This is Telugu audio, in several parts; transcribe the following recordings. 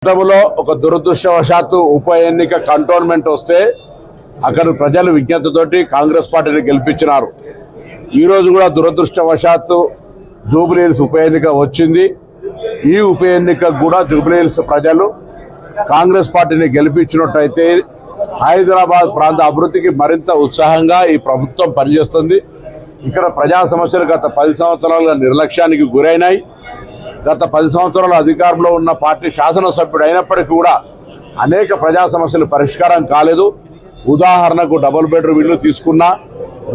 గతంలో ఒక దురదృష్టవశాత్తు ఉప ఎన్నిక కంటోన్మెంట్ వస్తే అక్కడ ప్రజలు విజ్ఞతతోటి కాంగ్రెస్ పార్టీని గెలిపించినారు. ఈరోజు కూడా దురదృష్టవశాత్తు జూబ్లీహిల్స్ ఉప ఎన్నిక వచ్చింది. ఈ ఉప ఎన్నిక కూడా జూబ్లీహిల్స్ ప్రజలు కాంగ్రెస్ పార్టీని గెలిపించినట్టయితే హైదరాబాద్ ప్రాంత అభివృద్ధికి మరింత ఉత్సాహంగా ఈ ప్రభుత్వం పనిచేస్తుంది. ఇక్కడ ప్రజా సమస్యలు గత 10 సంవత్సరాలుగా నిర్లక్ష్యానికి గురైనాయి. గత 10 సంవత్సరాల అధికారంలో ఉన్న పార్టీ శాసనసభ్యుడు అయినప్పటికీ కూడా అనేక ప్రజా సమస్యలు పరిష్కారం కాలేదు. ఉదాహరణకు డబుల్ బెడ్రూమ్ ఇల్లు తీసుకున్నా,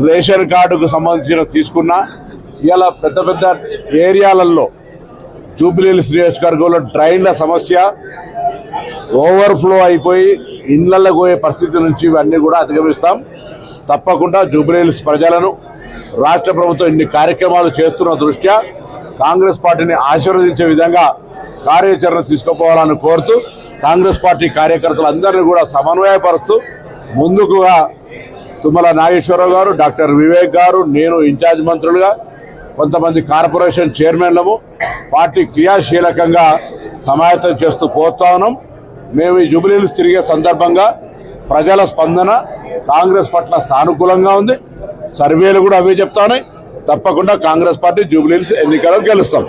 రేషన్ కార్డుకు సంబంధించిన తీసుకున్నా, ఇలా పెద్ద పెద్ద ఏరియాలలో జూబ్లీహిల్స్ నియోజకవర్గంలో డ్రైన్ల సమస్య ఓవర్ఫ్లో అయిపోయి ఇళ్లలో పోయే పరిస్థితి నుంచి ఇవన్నీ కూడా అధిగమిస్తాం. తప్పకుండా జూబ్లీహిల్స్ ప్రజలను రాష్ట్ర ప్రభుత్వం ఇన్ని కార్యక్రమాలు చేస్తున్న దృష్ట్యా కాంగ్రెస్ పార్టీని ఆశీర్వదించే విధంగా కార్యాచరణ తీసుకుపోవాలని కోరుతూ కాంగ్రెస్ పార్టీ కార్యకర్తలందరినీ కూడా సమన్వయపరుస్తూ ముందుకుగా తుమ్మల నాగేశ్వరరావు గారు, డాక్టర్ వివేక్ గారు, నేను ఇన్ఛార్జ్ మంత్రులుగా, కొంతమంది కార్పొరేషన్ చైర్మన్లము పార్టీ క్రియాశీలకంగా సమాయత్తం చేస్తూ పోతా ఉన్నాం. మేము ఈ జూబ్లీహిల్స్ తిరిగే సందర్భంగా ప్రజల స్పందన కాంగ్రెస్ పట్ల సానుకూలంగా ఉంది. సర్వేలు కూడా అవే చెప్తా ఉన్నాయి. తప్పకుండా కాంగ్రెస్ పార్టీ జూబ్లీహిల్స్ ఎన్నికల్లో గెలుస్తాం.